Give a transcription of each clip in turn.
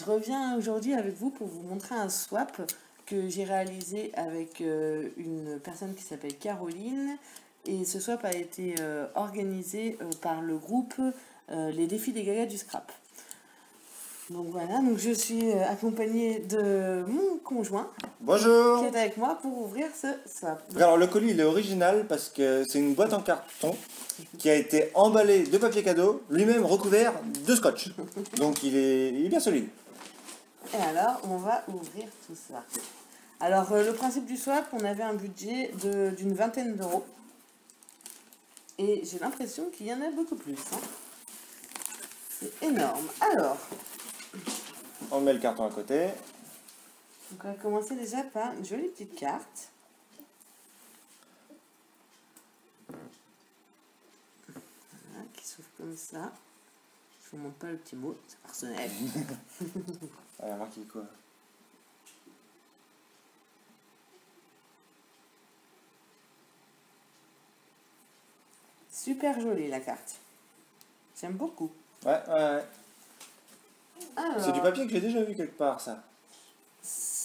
reviens aujourd'hui avec vous pour vous montrer un swap que j'ai réalisé avec une personne qui s'appelle Caroline. Et ce swap a été organisé par le groupe Les Défis des Gagas du Scrap. Donc voilà, donc je suis accompagnée de mon conjoint. Bonjour. Qui est avec moi pour ouvrir ce swap. Alors le colis il est original parce que c'est une boîte en carton qui a été emballée de papier cadeau, lui-même recouvert de scotch. Donc il est bien solide. Et alors, on va ouvrir tout ça. Alors, le principe du swap, on avait un budget d'une vingtaine d'euros. Et j'ai l'impression qu'il y en a beaucoup plus. Hein. C'est énorme. Alors, On met le carton à côté. donc on va commencer déjà par une jolie petite carte. Voilà, qui s'ouvre comme ça. Je vous montre pas le petit mot, c'est personnel. Elle a marqué quoi? Super jolie la carte. J'aime beaucoup. Ouais. Alors, C'est du papier que j'ai déjà vu quelque part, ça.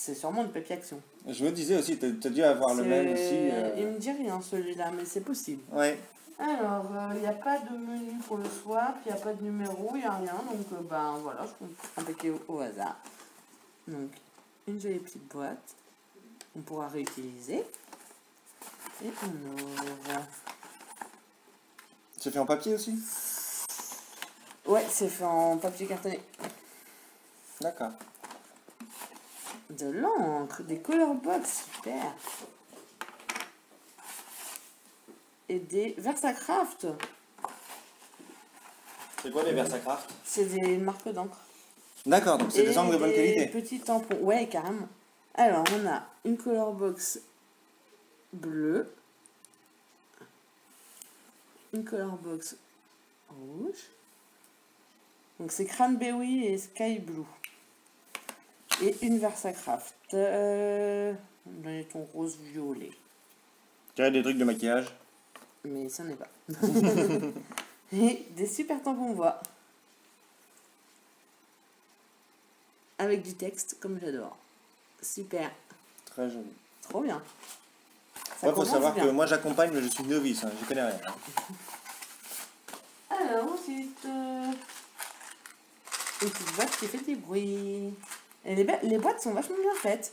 c'est sûrement du papier action. Je me disais aussi, t'as dû avoir le même aussi. Il me dit rien celui-là, mais c'est possible. Ouais. Alors, il n'y a pas de menu pour le swap, il n'y a pas de numéro, il n'y a rien. Donc, ben voilà, je prends un paquet au hasard. Donc, une jolie petite boîte qu'on pourra réutiliser. Et on ouvre. C'est fait en papier aussi? Ouais, c'est fait en papier cartonné. D'accord. De l'encre, des color box, super. Et des Versacraft. C'est quoi les Versacraft? C'est des marques d'encre. D'accord, donc c'est des encres de bonne qualité. Petits tampons, ouais, carrément. Alors, on a une color box bleue. Une color box rouge. Donc, c'est Cranberry et Sky Blue. Et une Versacraft. On a ton rose violet. Tu as des trucs de maquillage? Mais ça n'est pas. Et des super tampons bois. Avec du texte, comme j'adore. Super. Très joli. Trop bien. Il faut savoir que moi j'accompagne, mais je suis novice, hein, je connais rien. Alors ensuite, une petite boîte qui fait des bruits. Et les boîtes sont vachement bien faites.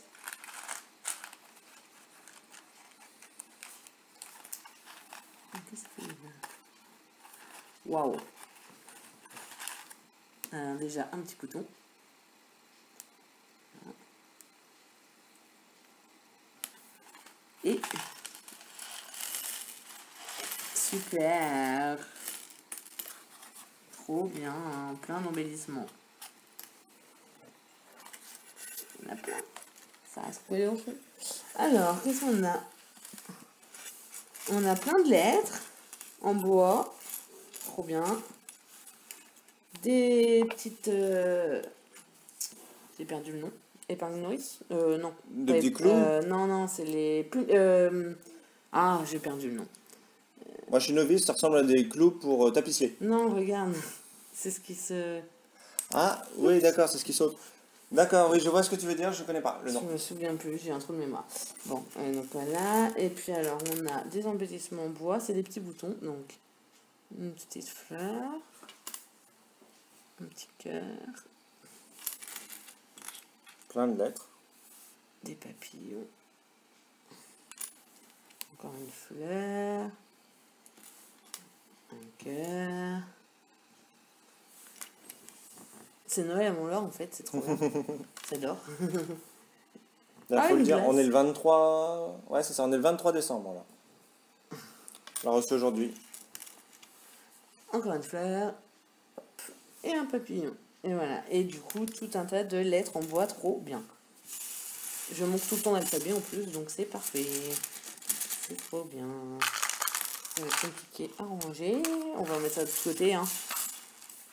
Waouh. Alors déjà un petit bouton. Et super. Trop bien, plein d'embellissements. Il y en a plein. Ça reste collé au feu. Alors, qu'est-ce qu'on a? On a plein de lettres en bois. Trop bien. Des petites... J'ai perdu le nom. Épingle noise non. Des petits clous? Non, c'est les... Ah, j'ai perdu le nom. Moi je suis novice, ça ressemble à des clous pour tapisser. Non, regarde. C'est ce qui se... Ah, oui, d'accord, c'est ce qui saute. D'accord, oui, je vois ce que tu veux dire, je connais pas le nom. Je me souviens plus, j'ai un trou de mémoire. Bon, donc voilà. Et puis alors, on a des embellissements en bois, c'est des petits boutons. Donc, une petite fleur. Un petit cœur. Plein de lettres. Des papillons. Encore une fleur. Un cœur. C'est Noël à Mont-Laur en fait, c'est trop bien. J'adore. Là, faut le dire, glace. on est le 23... Ouais, c'est ça, on est le 23 décembre, là. On l'a reçu aujourd'hui. Encore une fleur. Hop, et un papillon. Et voilà. Et du coup, tout un tas de lettres en bois, trop bien. Je montre tout le temps l'alphabet en plus, donc c'est parfait. C'est trop bien. Ça va être compliqué à ranger. On va mettre ça de côté, hein.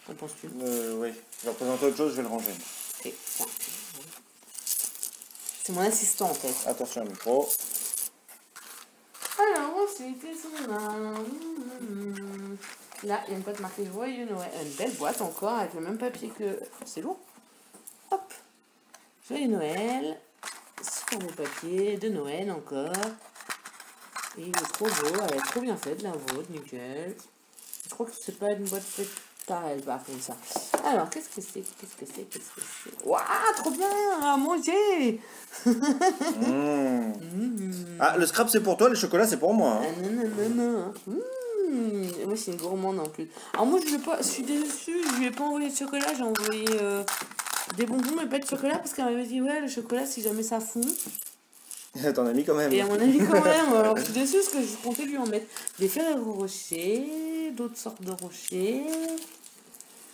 Qu'en penses-tu? Oui, je vais représenter autre chose, je vais le ranger. Et tiens. C'est mon assistant en fait. Attention au micro. Alors ensuite, qu'est-ce qu'on a? Là, il y a une boîte marquée Joyeux Noël. Une belle boîte encore avec le même papier que... C'est lourd. Hop. Joyeux Noël. Super beau papier de Noël encore. Et il est trop beau, elle est trop bien faite, la vôtre, nickel. Je crois que c'est pas une boîte faite par elle, par contre, ça. Alors, qu'est-ce que c'est? Waouh, trop bien à manger. Ah, le scrap c'est pour toi, le chocolat c'est pour moi. Ah, non. Et moi, c'est une gourmande en plus. Alors, moi, je suis déçue, je lui ai pas envoyé de chocolat, j'ai envoyé des bonbons, mais pas de chocolat, parce qu'elle m'avait dit, ouais, le chocolat, si jamais ça fond. T'en as mis quand même. Et à mon avis, quand même, alors je suis déçue parce que je comptais lui en mettre des Ferrero Rocher, d'autres sortes de rochers,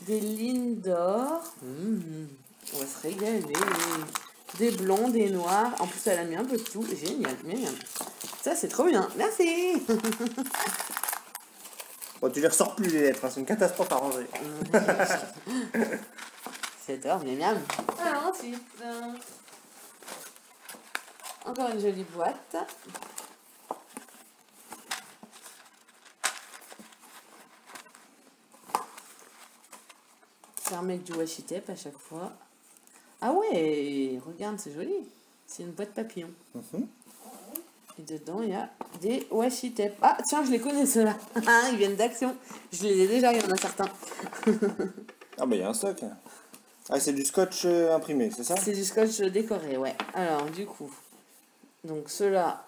des lignes d'or. On va se régaler. Des blancs, des noirs. En plus, elle a mis un peu de tout. Génial. Ça, c'est trop bien. Merci. Bon, tu les ressors plus les lettres, hein, c'est une catastrophe à ranger. C'est tort, miam. Alors ensuite, encore une jolie boîte. Fermé avec du washi tape à chaque fois. Ah ouais, regarde, c'est joli. C'est une boîte papillon. Et dedans, il y a des washi tape. Ah, tiens, je les connais ceux-là. Ils viennent d'Action. Je les ai déjà, il y en a certains. Ah bah il y a un stock. Ah, c'est du scotch imprimé, c'est ça? C'est du scotch décoré, ouais. Alors, du coup, donc ceux-là,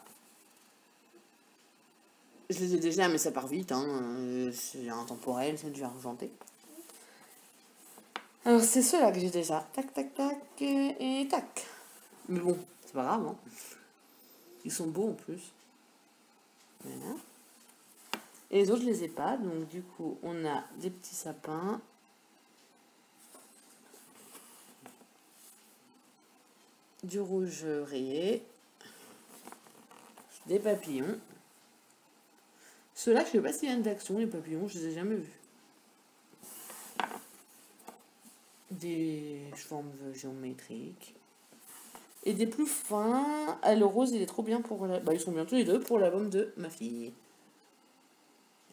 je les ai déjà, mais ça part vite. Hein. C'est intemporel, c'est du argenté. Alors, c'est ceux-là que j'ai déjà. Tac, tac, tac, et tac. Mais bon, c'est pas grave, hein. Ils sont beaux en plus. Voilà. Et les autres, je les ai pas. Donc, du coup, on a des petits sapins. Du rouge rayé. Des papillons. Ceux-là, je sais pas s'ils viennent d'Action, les papillons, je les ai jamais vus. Des formes géométriques. Et des plus fins. Ah, le rose, il est trop bien pour la... Bah, ils sont bien tous les deux pour l'album de ma fille.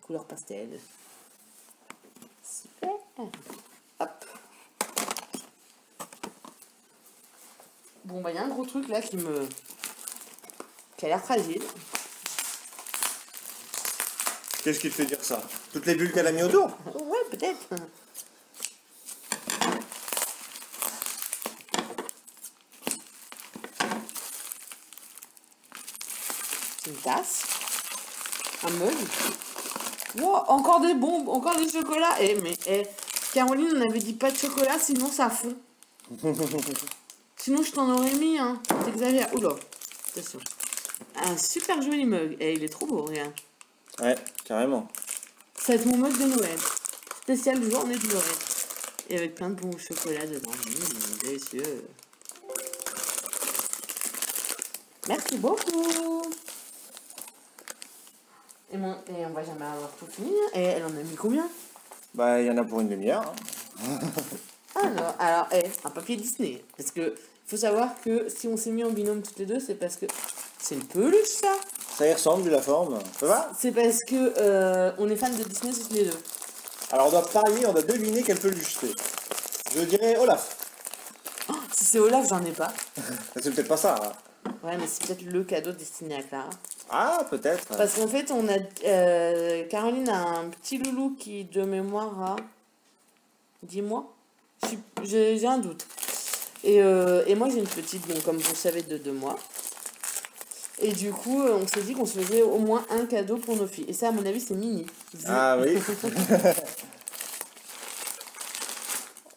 Couleur pastel. Super. Hop. Bon, bah, il y a un gros truc là qui a l'air fragile. Qu'est-ce qui te fait dire ça? Toutes les bulles qu'elle a mis autour? Ouais, peut-être. Une tasse. Un mug. Wow, encore des bombes, encore des chocolats. Caroline, on avait dit pas de chocolat, sinon ça fond. Sinon, je t'en aurais mis, hein. T'exagères. Oula, attention. Un super joli mug. Et il est trop beau, regarde. Ouais, carrément. Ça va être mon mug de Noël. Spécial journée de Noël. Et avec plein de bons chocolats dedans. Délicieux. Merci beaucoup. Et on va jamais avoir tout fini. Et elle en a mis combien? Bah, il y en a pour une demi-heure. Alors, un papier Disney. Parce que faut savoir que si on s'est mis en binôme toutes les deux, c'est parce que c'est une peluche, ça. Ça y ressemble, vu la forme. Ça va? C'est parce que on est fan de Disney toutes les deux. Alors, on doit parier, on doit deviner quelle peluche c'est. Je dirais Olaf. Oh, si c'est Olaf, j'en ai pas. C'est peut-être pas ça. Hein. Ouais, mais c'est peut-être le cadeau destiné à Clara. Ah, peut-être. Parce qu'en fait, Caroline a un petit loulou qui, de mémoire, a 10 mois. J'ai un doute. Et moi, j'ai une petite, donc, comme vous le savez, de 2 mois. Et du coup, on s'est dit qu'on se faisait au moins un cadeau pour nos filles. Et ça, à mon avis, c'est Mini. Ah oui.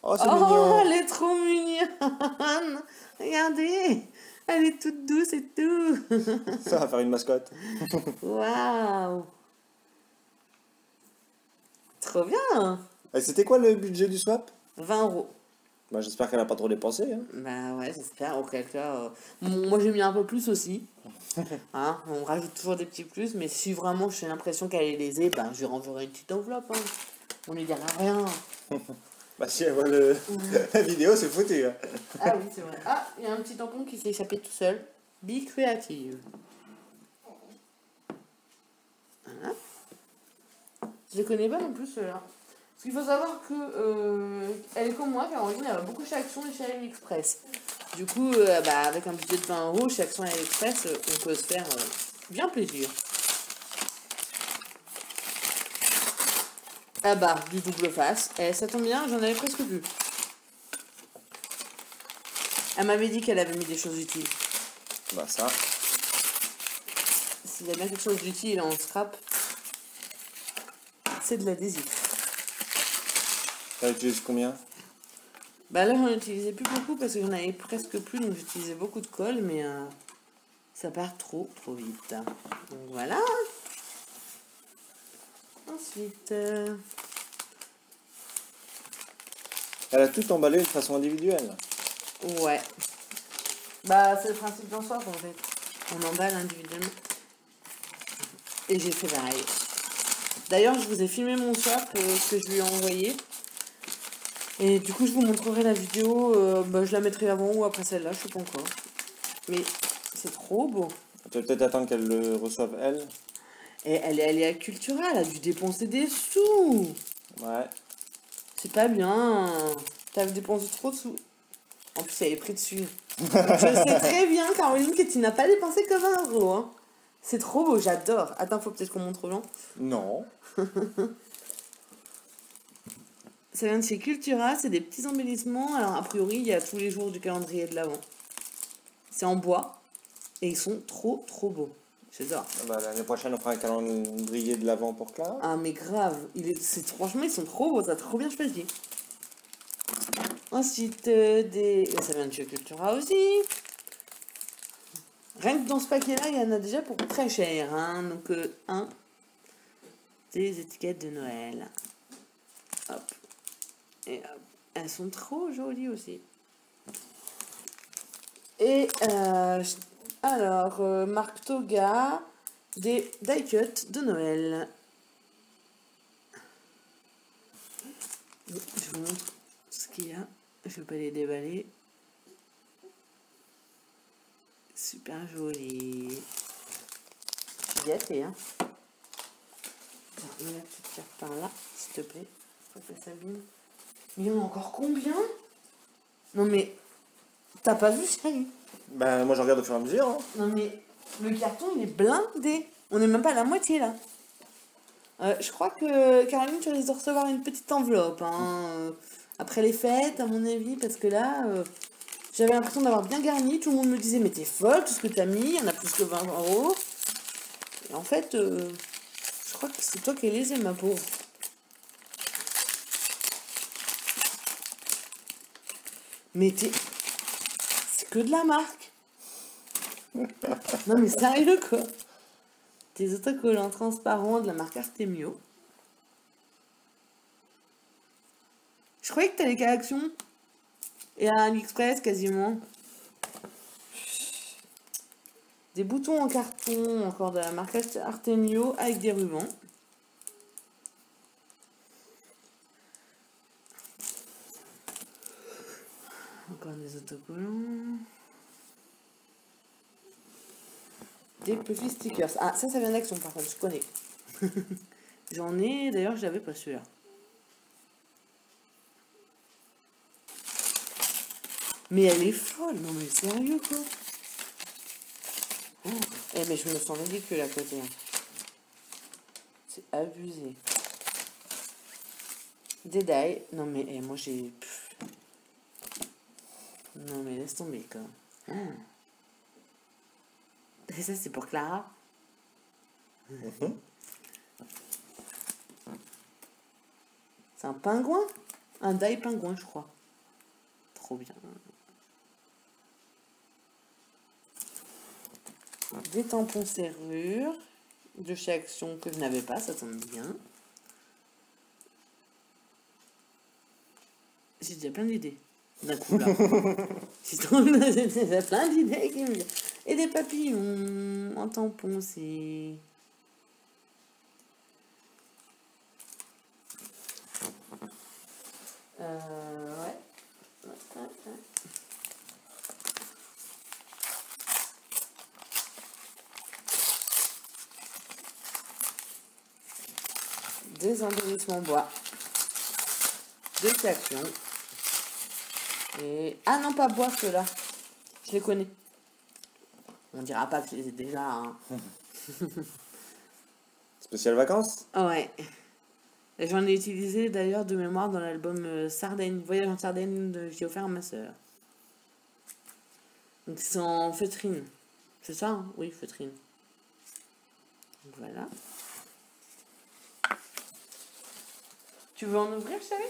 Oh, c'est Oh, mignon. elle est trop mignonne. Regardez. Elle est toute douce et tout. Ça va faire une mascotte. Waouh. Trop bien. Et c'était quoi le budget du swap? 20 €. Bah, j'espère qu'elle a pas trop dépensé. Hein. Bah ouais, j'espère. Auquel cas, moi j'ai mis un peu plus aussi. Hein, on rajoute toujours des petits plus, mais si vraiment j'ai l'impression qu'elle est lésée, ben je lui renverrai une petite enveloppe. Hein. On lui dira rien. Bah, si elle voit la vidéo, c'est foutu. Hein. Ah oui, c'est vrai. Ah, il y a un petit tampon qui s'est échappé tout seul. Be creative. Voilà. Je les connais pas non plus ceux-là. Parce qu'il faut savoir que elle est comme moi, Caroline, elle va beaucoup chez Action et chez AliExpress. Du coup, avec un budget de 20 € chez Action et Express, on peut se faire bien plaisir. Ah bah, du double face. Et ça tombe bien, j'en avais presque plus. Elle m'avait dit qu'elle avait mis des choses utiles. Bah ça. S'il y a bien quelque chose d'utile en scrap, c'est de l'adhésif. T'as utilisé combien? Bah là, j'en utilisais plus beaucoup parce que j'en avais presque plus, donc j'utilisais beaucoup de colle, mais ça part trop vite. Donc voilà. Ensuite... Elle a tout emballé de façon individuelle. Ouais. Bah, c'est le principe d'un swap en fait. On emballe individuellement. Et j'ai fait pareil. D'ailleurs, je vous ai filmé mon swap que je lui ai envoyé. Et du coup, je vous montrerai la vidéo. Je la mettrai avant ou après celle-là, je sais pas encore. Mais c'est trop beau. Tu vas peut-être attendre qu'elle le reçoive elle. Et elle est à Cultura, elle a dû dépenser des sous. Ouais. C'est pas bien. T'as dépensé trop de sous. En plus, elle est pris dessus. Donc, je sais très bien, Caroline, que tu n'as pas dépensé que 20 €. Hein. C'est trop beau, j'adore. Attends, faut peut-être qu'on montre aux gens. Non. Ça vient de chez Cultura, c'est des petits embellissements. Alors, a priori, il y a tous les jours du calendrier de l'Avent. C'est en bois. Et ils sont trop beaux. J'adore. Bah, l'année prochaine, on fera un calendrier de l'avant pour Clara. Ah, mais grave. Franchement, ils sont trop beaux. Ça a trop bien choisi. Ensuite, ça vient de chez Cultura aussi. Rien que dans ce paquet-là, il y en a déjà pour très cher. Hein. Donc, des étiquettes de Noël. Hop. Et hop. Elles sont trop jolies aussi. Et marque Toga, des die cuts de Noël. Je vous montre ce qu'il y a. Je vais pas les déballer. Super joli. Je suis gâtée, hein. Mets la petite carte par là, s'il te plaît. Faut que ça s'abîme. Mais il y en a encore combien? Non mais, t'as pas vu, chérie? Ben, moi, je regarde au fur et à mesure. Hein. Non mais, le carton, il est blindé. On n'est même pas à la moitié, là. Je crois que, Caroline, tu risques de recevoir une petite enveloppe, hein, après les fêtes, à mon avis, parce que là, j'avais l'impression d'avoir bien garni. Tout le monde me disait, mais t'es folle, tout ce que t'as mis, il y en a plus que 20 €. Et en fait, je crois que c'est toi qui es lésée, ma pauvre. Mais c'est que de la marque. Non mais sérieux quoi. Des autocollants transparents de la marque Artemio. Je croyais que t'allais qu'à Action. Et à AliExpress quasiment. Des boutons en carton, encore de la marque Artemio avec des rubans. Encore des autocollants. Des petits stickers. Ah, ça vient d'Action par contre, je connais. J'en ai, d'ailleurs, j'avais pas celui-là. Mais elle est folle, non mais sérieux quoi. Oh. Eh mais je me sens ridicule à côté. Hein. C'est abusé. Des die. Non mais moi j'ai... Non mais laisse tomber quoi. Oh. Et ça c'est pour Clara. C'est un pingouin. Un die pingouin je crois. Trop bien. Des tampons serrures de chez Action que je n'avais pas, ça tombe bien. J'ai déjà plein d'idées. D'un coup là. J'ai plein d'idées qui me viennent. Et des papillons en tampon aussi. Ouais. Des embellissements bois. De Action. Et... Ah non, pas bois ceux-là. Je les connais. On dira pas que je les ai déjà. Hein. Spécial vacances? Ouais. Et j'en ai utilisé d'ailleurs de mémoire dans l'album Sardaigne, Voyage en Sardaigne que j'ai offert à ma soeur. Donc c'est en feutrine. C'est ça, hein? Oui, feutrine. Donc voilà. Tu veux en ouvrir, chérie?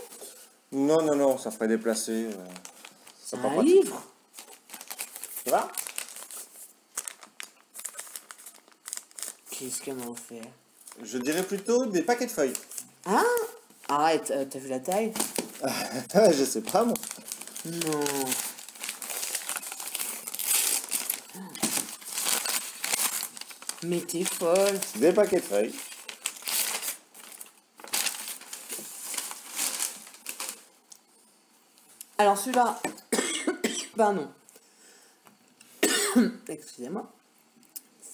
Non, non, non, ça ferait déplacer. C'est pas un pratique. livre. Ça va? Qu'est-ce qu'elle m'a offert? Je dirais plutôt des paquets de feuilles. Ah! Arrête, t'as vu la taille? Je sais pas, moi. Non. Mais t'es folle. Des paquets de feuilles. Alors celui-là, pardon. Excusez-moi.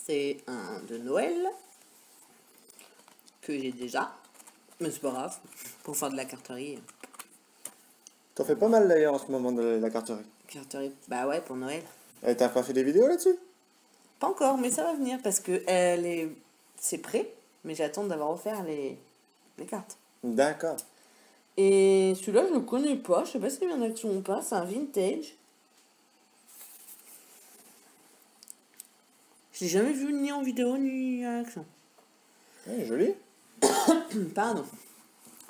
C'est un de Noël que j'ai déjà. Mais c'est pas grave. Pour faire de la carterie. T'en fais pas mal d'ailleurs en ce moment de la carterie. Carterie, bah ouais, pour Noël. Et t'as pas fait des vidéos là-dessus? Pas encore, mais ça va venir parce que c'est prêt. Mais j'attends d'avoir offert les cartes. D'accord. Et celui-là, je le connais pas. Je sais pas s'il vient d'Action ou pas. C'est un vintage. Je l'ai jamais vu ni en vidéo ni à Action. Ouais, joli. Pardon.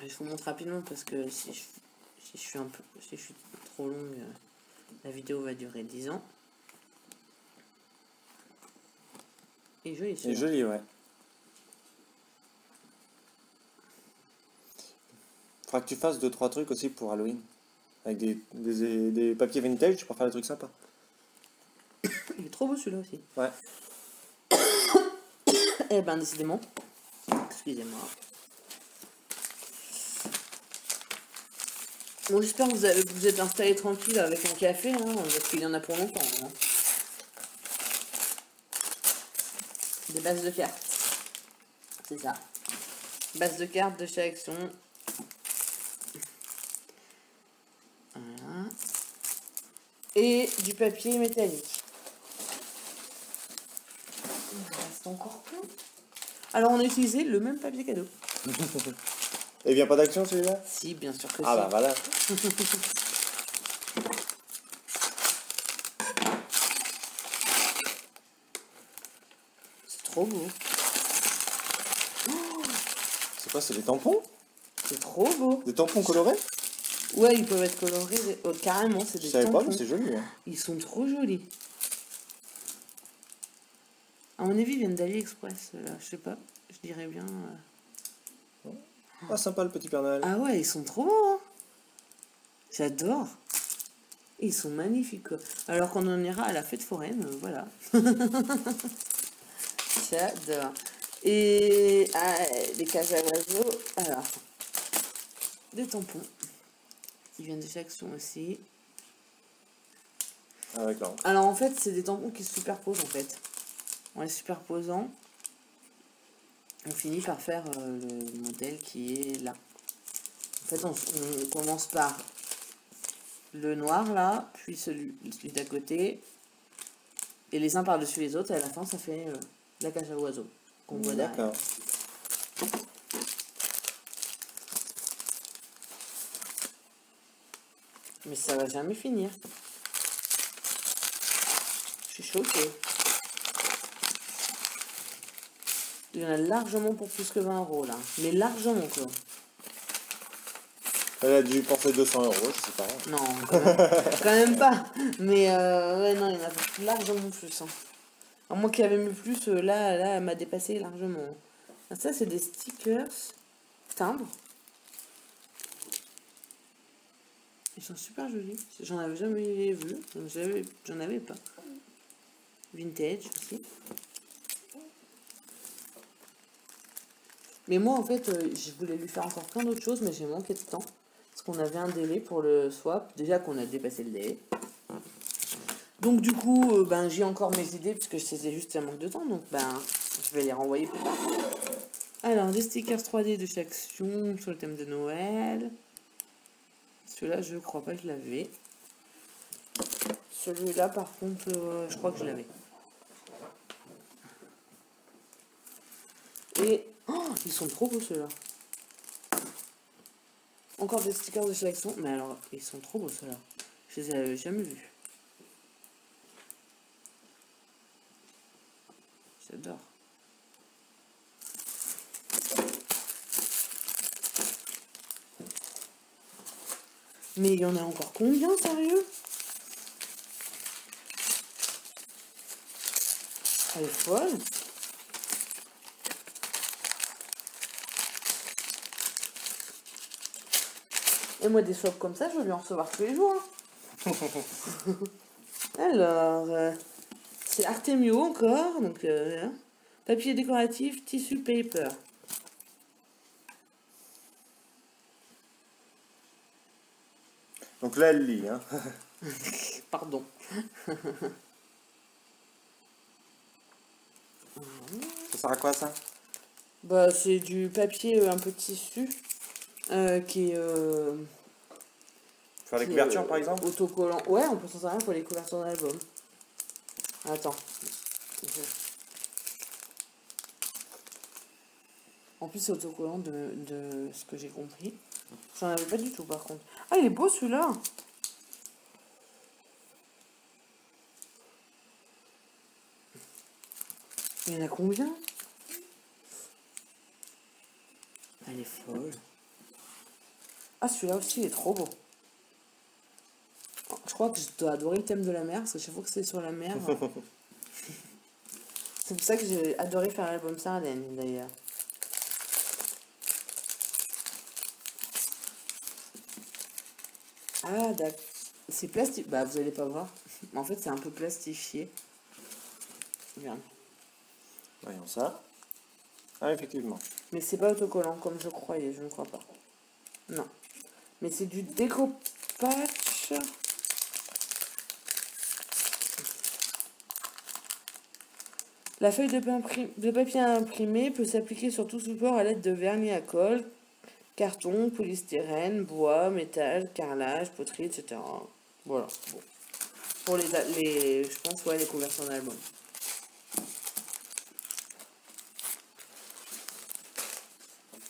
Je vous montre rapidement parce que si je suis trop longue, la vidéo va durer 10 ans. Et joli Et celui-là. joli, ouais. Faudra que tu fasses 2-3 trucs aussi pour Halloween. Avec des papiers vintage pour faire des trucs sympas. Il est trop beau celui-là aussi. Ouais. Eh ben décidément. Excusez-moi. Bon, j'espère que vous êtes installés tranquille avec un café, hein, parce qu'il y en a pour longtemps. Hein. Des bases de cartes. C'est ça. Base de cartes de chez Action. Voilà. Et du papier métallique. Il reste encore plein. Alors on a utilisé le même papier cadeau. Et vient pas d'Action celui-là? Si, bien sûr que Ah si. bah voilà. C'est trop beau. C'est quoi, c'est des tampons? C'est trop beau. Des tampons colorés? Ouais, ils peuvent être colorés. Oh, carrément, c'est Je des savais pas, tampons. mais c'est joli. Hein. Ils sont trop jolis. À mon avis, ils viennent d'AliExpress, là. Je sais pas. Je dirais bien... Ah, sympa le petit Père Noël. Ah ouais, ils sont trop beaux, hein. J'adore. Ils sont magnifiques, quoi. Alors qu'on en ira à la fête foraine, voilà. J'adore. Et les cages à oiseaux. Alors, des tampons. Ils viennent de chez Action aussi. Avec l'encre. Alors en fait, c'est des tampons qui se superposent en fait. En les superposant, on finit par faire le modèle qui est là. En fait, on commence par le noir là, puis celui d'à côté, et les uns par-dessus les autres, et à la fin, ça fait la cage à oiseaux qu'on voit derrière. D'accord. Mais ça va jamais finir. Je suis choquée. Il y en a largement pour plus que 20 € là. Mais largement quoi. Elle a dû penser 200 €, je sais pas. Non, quand même pas. Mais ouais, non, il y en a pour largement plus. Hein. Alors, moi qui avais mis plus, là, elle m'a dépassé largement. Alors, ça, c'est des stickers timbres. Ils sont super jolis. J'en avais jamais vu. J'en avais pas. Vintage aussi. Mais moi, en fait, je voulais lui faire encore plein d'autres choses, mais j'ai manqué de temps. Parce qu'on avait un délai pour le swap. Déjà qu'on a dépassé le délai. Donc, du coup, ben, j'ai encore mes idées, parce que c'était juste un manque de temps. Donc, ben, je vais les renvoyer plus tard. Alors, des stickers 3D de chez Action sur le thème de Noël. Celui-là, je crois pas que je l'avais. Celui-là, par contre, je crois que je l'avais. Et... Oh, ils sont trop beaux, ceux-là. Encore des stickers de chez Action. Mais alors, ils sont trop beaux, ceux-là. Je les avais jamais vus. J'adore. Mais il y en a encore combien, sérieux? Elle est folle. Et moi, des swaps comme ça, je veux bien en recevoir tous les jours. Hein. Alors, c'est Artemio encore. Donc, hein. Papier décoratif, tissu paper. Donc là, elle lit. Hein. Pardon. Ça sert à quoi ça? Bah, c'est du papier un peu tissu qui est. Faire les couvertures par exemple? Autocollant. Ouais, on peut s'en servir pour les couvertures d'album. Attends. En plus, c'est autocollant de ce que j'ai compris. J'en avais pas du tout par contre. Ah, il est beau celui-là! Il y en a combien? Elle est folle. Ah, celui-là aussi, il est trop beau. Je crois que je dois adorer le thème de la mer, parce que chaque fois que c'est sur la mer... c'est pour ça que j'ai adoré faire l'album Sardaigne, d'ailleurs. Ah, d'accord. C'est plastique. Bah, vous allez pas voir. En fait, c'est un peu plastifié. Regarde. Voyons ça. Ah, effectivement. Mais c'est pas autocollant comme je croyais, je ne crois pas. Non. Mais c'est du découpage. La feuille de papier imprimé peut s'appliquer sur tout support à l'aide de vernis à colle, carton, polystyrène, bois, métal, carrelage, poterie, etc. Voilà. Bon. Pour je pense, ouais, les couvertures d'album.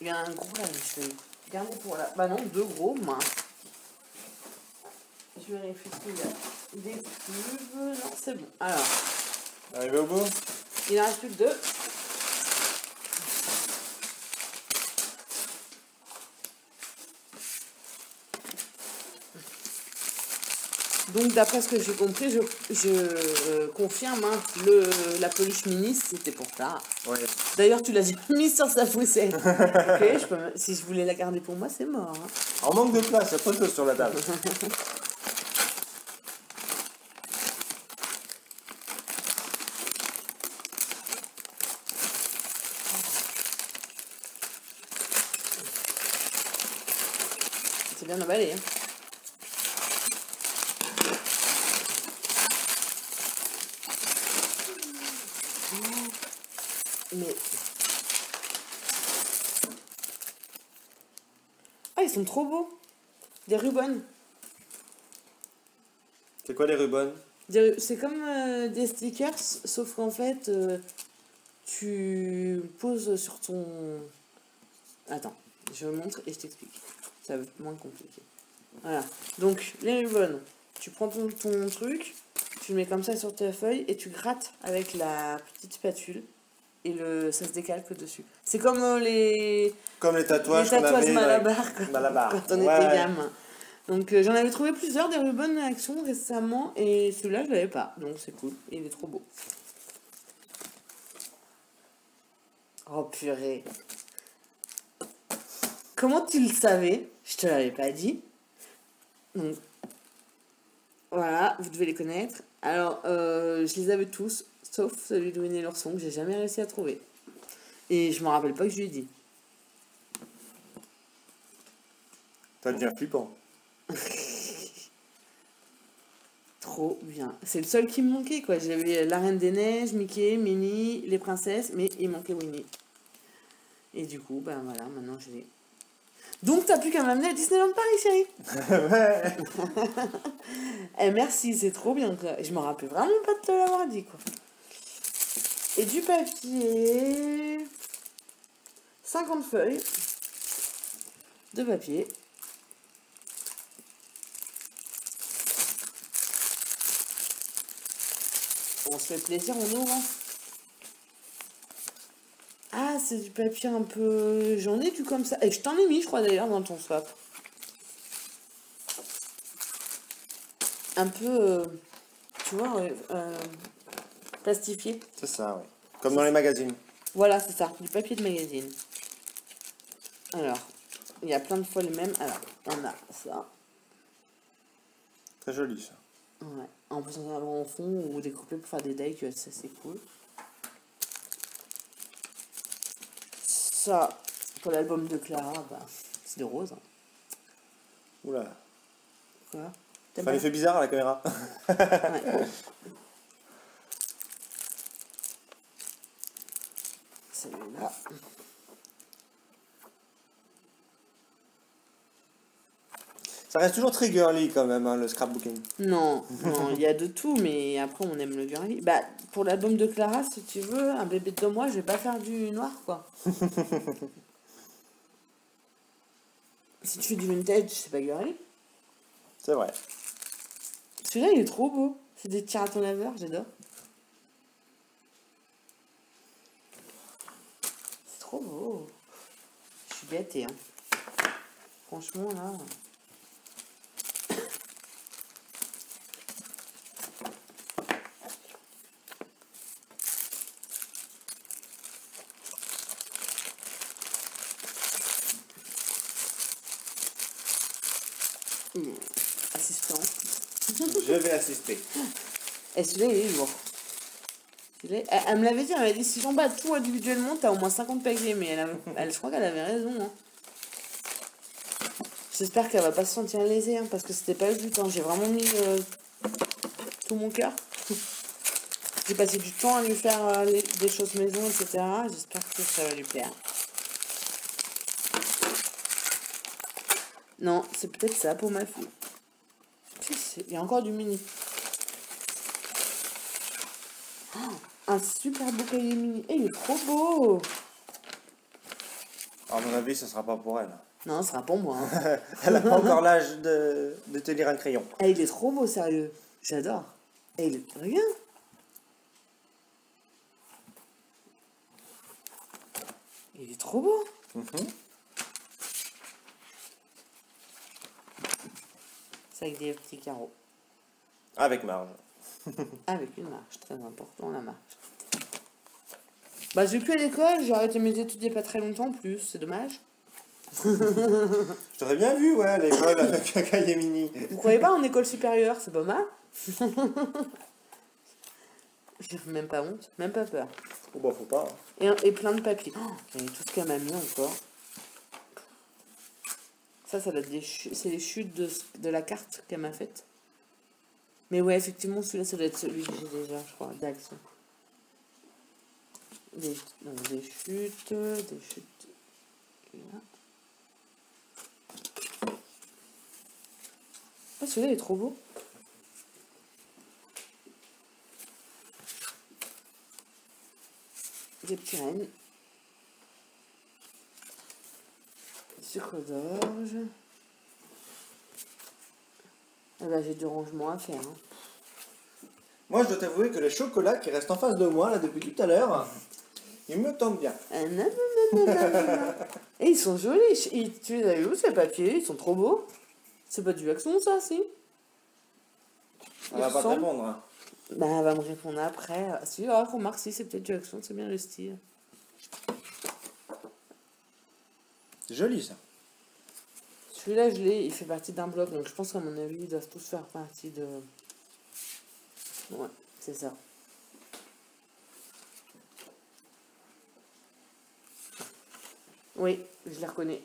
Il y a un gros là, je vais garder pour là. Bah non, deux gros, mince. Je vérifie qu'il y a des pubs. Non, c'est bon. Alors. Arrivé au bout? Il en reste plus que deux. Donc d'après ce que j'ai compris, je confirme, hein, la peluche mini, c'était pour ça. Ouais. D'ailleurs, tu l'as mise sur sa poussette. Ok, si je voulais la garder pour moi, c'est mort. Hein. En manque de place, il y a trop de choses sur la table. C'est bien emballé. Hein. Mais... Ah, ils sont trop beaux. Des rubans. C'est quoi les rubans? C'est comme des stickers, sauf qu'en fait, tu poses sur ton... Attends, je montre et je t'explique. Ça va être moins compliqué. Voilà. Donc, les rubans. Tu prends ton truc, tu le mets comme ça sur ta feuille et tu grattes avec la petite spatule. Et ça se décalque dessus. C'est comme les tatouages qu'on avait Malabar, Malabar. quand on était gamin. Donc j'en avais trouvé plusieurs des Rubans Action récemment et celui-là je l'avais pas. Donc c'est cool, il est trop beau. Oh purée. Comment tu le savais? Je te l'avais pas dit. Donc voilà, vous devez les connaître. Alors je les avais tous, sauf celui de Winnie l'ourson que j'ai jamais réussi à trouver. Et je me rappelle pas que je lui ai dit. Ça devient flippant. Trop bien. C'est le seul qui me manquait, quoi. J'avais la Reine des Neiges, Mickey, Minnie, les princesses, mais il manquait Winnie. Et du coup, ben voilà, maintenant je l'ai. Donc, t'as plus qu'à m'amener à Disneyland Paris, chérie. Ouais. Eh, merci, c'est trop bien, quoi. Je me rappelle vraiment pas de te l'avoir dit, quoi. Et du papier... 50 feuilles de papier. On se fait plaisir, on ouvre. Ah, c'est du papier un peu... J'en ai du comme ça. Et je t'en ai mis, je crois, d'ailleurs, dans ton swap. Un peu... tu vois, plastifié. C'est ça, oui. Comme dans les magazines. Voilà, c'est ça, du papier de magazine. Alors, il y a plein de fois les mêmes. Alors, on a ça. Très joli, ça. Ouais. En plus, on a en fond ou découpé pour faire des decks, ça c'est cool. Ça, pour l'album de Clara, bah, c'est de rose. Hein. Oula. Quoi? Ça fait un effet bizarre à la caméra. Ouais. Celui-là. Ça reste toujours très girly quand même, hein, le scrapbooking. Non, non, il y a de tout, mais après on aime le girly. Bah, pour l'album de Clara, si tu veux, un bébé de 2 mois, je vais pas faire du noir, quoi. Si tu fais du vintage, c'est pas girly. C'est vrai. Celui-là, il est trop beau. C'est des tirs à ton laveur, j'adore. C'est trop beau. Je suis gâtée, hein. Franchement, là... Assistant. Je vais assister. Et celui-là, il est lourd. Elle me l'avait dit, elle m'avait dit si j'en bats tout individuellement, t'as au moins 50 paquets. Mais je crois qu'elle avait raison. Hein. J'espère qu'elle va pas se sentir lésée, hein, parce que c'était pas le but. Hein. J'ai vraiment mis tout mon cœur. J'ai passé du temps à lui faire des choses maison, etc. J'espère que ça va lui plaire. Non, c'est peut-être ça pour ma fille. Il y a encore du mini. Oh, un super beau cahier mini. Et il est trop beau. À mon avis, ce sera pas pour elle. Non, ce sera pour moi. Hein. Elle a pas encore l'âge de te lire un crayon. Et il est trop beau, sérieux. J'adore. Et il est... Regarde. Il est trop beau. C'est avec des petits carreaux. Avec marge. Avec une marche, très important la marche. Bah j'ai plus à l'école, j'ai arrêté mes études il y a pas très longtemps en plus, c'est dommage. Je t'aurais bien vu, ouais, à l'école avec un cahier mini. Vous croyez pas en école supérieure, c'est pas mal. J'ai même pas honte, même pas peur. Oh bah faut pas. Hein. Et plein de papiers. Oh, et tout ce qu'elle m'a mis encore. Ça doit être c'est les chutes de la carte qu'elle m'a faite. Mais ouais, effectivement, celui-là, ça doit être celui que j'ai déjà, je crois, d'action. Des chutes, des chutes. Et là. Ah, celui-là, il est trop beau. Des petits rennes. Sucre d'orge. Ah bah, j'ai du rangement à faire. Hein. Moi, je dois t'avouer que les chocolats qui restent en face de moi, là, depuis tout à l'heure, ils me tentent bien. Ah, non. Et ils sont jolis. Tu les as vu où, ces papiers? Ils sont trop beaux. C'est pas du Axon, ça, si? Elle va pas te répondre. Hein. Bah, elle va me répondre après. Si, remarque, si, c'est peut-être du Axon, c'est bien le style. C'est joli, ça. Celui-là, je l'ai, il fait partie d'un bloc, donc je pense qu'à mon avis, ils doivent tous faire partie de... Ouais, c'est ça. Oui, je les reconnais.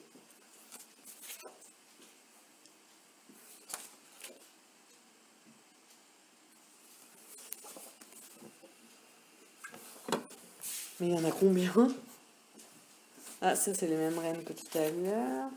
Mais il y en a combien? Ah, ça, c'est les mêmes rennes que tout à l'heure.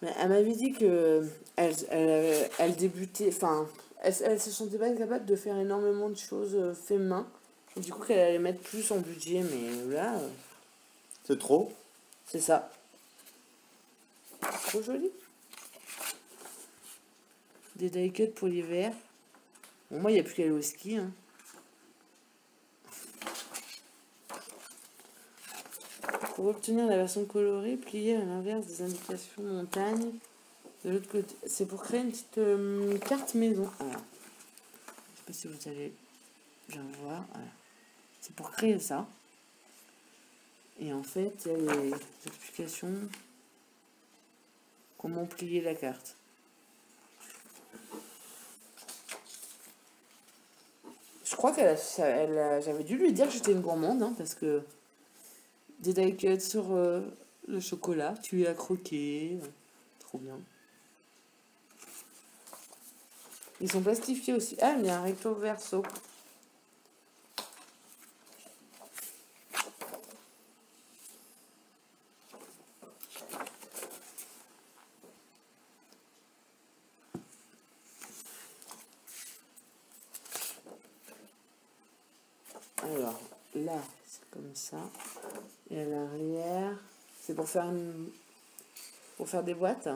Mais elle m'avait dit que elle débutait, enfin, elle se sentait pas capable de faire énormément de choses fait main. Et du coup, qu'elle allait mettre plus en budget, mais là, C'est trop. c'est ça. Trop joli. Des die cuts pour l'hiver. Bon, moi, il n'y a plus qu'à aller au ski. Hein. Pour obtenir la version colorée, pliez à l'inverse des indications montagne. De l'autre côté, c'est pour créer une petite carte maison. Alors, je sais pas si vous allez bien voir. Voilà. C'est pour créer ça. Et en fait, il y a les explications. Comment plier la carte. Je crois j'avais dû lui dire que j'étais une gourmande, hein, parce que des die cuts sur le chocolat, tu as croqué. Trop bien. Ils sont plastifiés aussi. Ah, il y a un recto verso. Alors, là, c'est comme ça. Et à l'arrière, c'est pour faire des boîtes.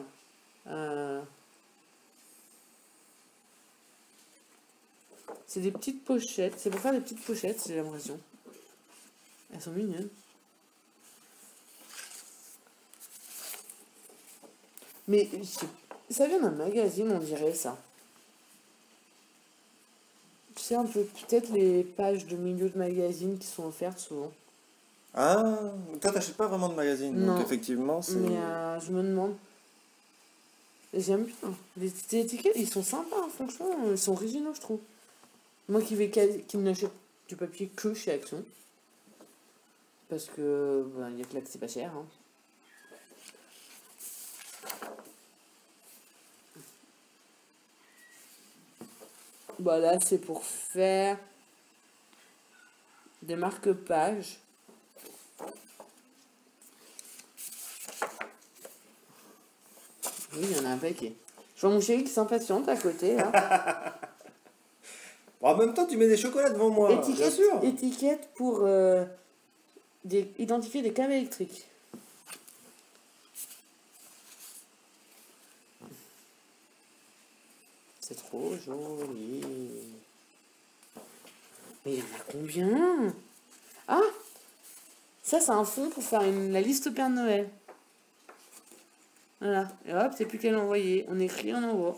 C'est des petites pochettes. C'est pour faire des petites pochettes, j'ai l'impression. Elles sont mignonnes. Mais ça vient d'un magazine, on dirait ça. Tu sais, un peu, peut-être les pages de milieu de magazine qui sont offertes souvent. Ah, toi t'achètes pas vraiment de magazine, Non. donc effectivement c'est... Mais je me demande. J'aime bien. Les étiquettes, ils sont sympas, hein, franchement. Ils sont originaux, je trouve. Moi qui n'achète du papier que chez Action. Parce que, ben, il y a que là que c'est pas cher. Hein. Bah là, c'est pour faire des marque-pages. Oui, il y en a un paquet. Je vois mon chéri qui s'impatiente à côté, là. Bon, en même temps, tu mets des chocolats devant moi, bien sûr. Étiquette pour identifier des câbles électriques. C'est trop joli. Mais il y en a combien? Ah! Ça, c'est un fond pour faire la liste au Père Noël. Voilà. Et hop, c'est plus qu'à l'envoyer. On écrit, on envoie.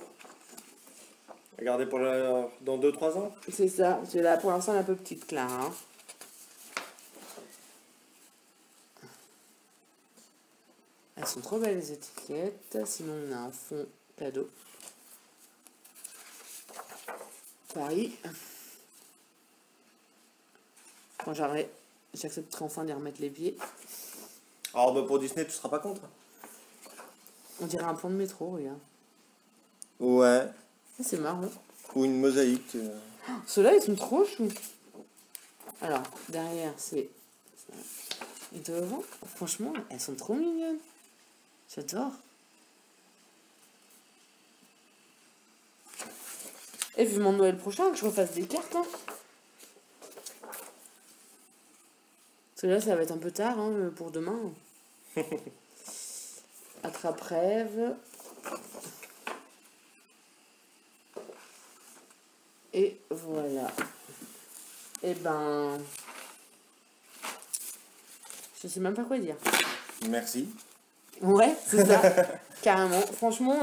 Regardez pour dans 2-3 ans. C'est ça. C'est là, pour l'instant, elle est un peu petite, Clara. Hein. Elles sont trop belles, les étiquettes. Sinon, on a un fond cadeau. Paris. Quand j'accepterai enfin d'y remettre les pieds. Alors bah, pour Disney, tu seras pas contre? On dirait un pont de métro, regarde. Ouais. C'est marrant. Ou une mosaïque. Ceux-là, ils sont trop choux. Alors, derrière, c'est... Et devant, franchement, elles sont trop mignonnes. J'adore. Et vivement Noël prochain, que je refasse des cartes. Hein. Parce que là, ça va être un peu tard hein, pour demain. Attrape-rêve. Et voilà. Et ben... Je sais même pas quoi dire. Merci. Ouais, c'est ça. Carrément. Franchement,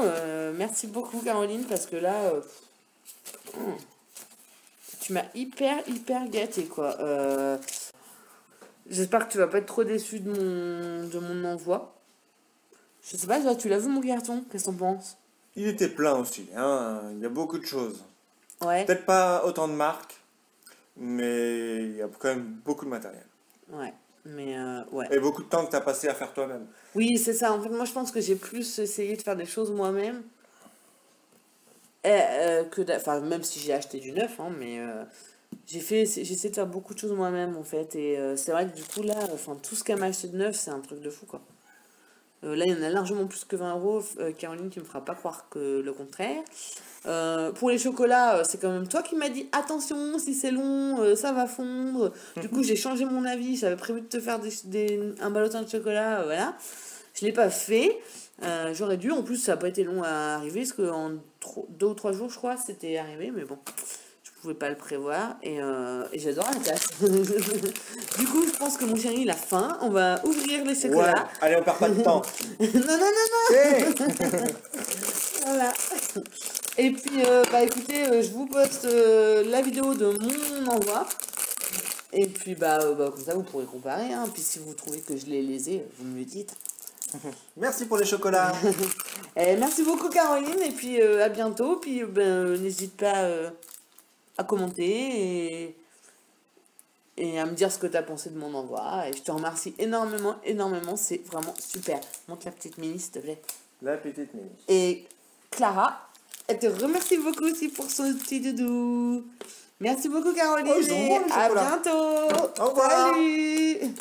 merci beaucoup Caroline, parce que là... tu m'as hyper gâté quoi. J'espère que tu vas pas être trop déçu de mon envoi. Je sais pas, toi, tu l'as vu mon carton? Qu'est-ce que t'en penses? Il était plein aussi, hein. Il y a beaucoup de choses. Ouais. Peut-être pas autant de marques, mais il y a quand même beaucoup de matériel. Ouais. Mais ouais. Et beaucoup de temps que tu as passé à faire toi-même. Oui, c'est ça. En fait, moi, je pense que j'ai plus essayé de faire des choses moi-même. Enfin, même si j'ai acheté du neuf, hein, mais j'ai essayé de faire beaucoup de choses moi-même, en fait. Et c'est vrai que du coup, là, enfin, tout ce qu'elle m'a acheté de neuf, c'est un truc de fou, quoi. Là, il y en a largement plus que 20 euros. Caroline, tu me feras pas croire que le contraire. Pour les chocolats, c'est quand même toi qui m'as dit attention, si c'est long, ça va fondre. Du coup, j'ai changé mon avis. J'avais prévu de te faire un ballotin de chocolat, voilà. Je l'ai pas fait. J'aurais dû. En plus, ça n'a pas été long à arriver parce qu'en 2 ou 3 jours, je crois, c'était arrivé. Mais bon, je pouvais pas le prévoir. Et j'adore la tasse. Du coup, je pense que mon chéri, il a faim. On va ouvrir les Ouais, chocolats. allez, on perd pas de temps. Non. Hey. Voilà. Et puis, écoutez, je vous poste la vidéo de mon envoi. Et puis, comme ça, vous pourrez comparer. Hein. Puis, si vous trouvez que je l'ai lésé, vous me le dites. Merci pour les chocolats. Merci beaucoup, Caroline. Et puis, à bientôt. Puis, n'hésite pas à commenter et à me dire ce que tu as pensé de mon envoi. Et je te remercie énormément. C'est vraiment super. Montre la petite mini, s'il te plaît. La petite mini. Et Clara, elle te remercie beaucoup aussi pour son petit doudou. Merci beaucoup, Caroline. Oh, ils sont bons, les à chocolats. bientôt. Au revoir. Salut.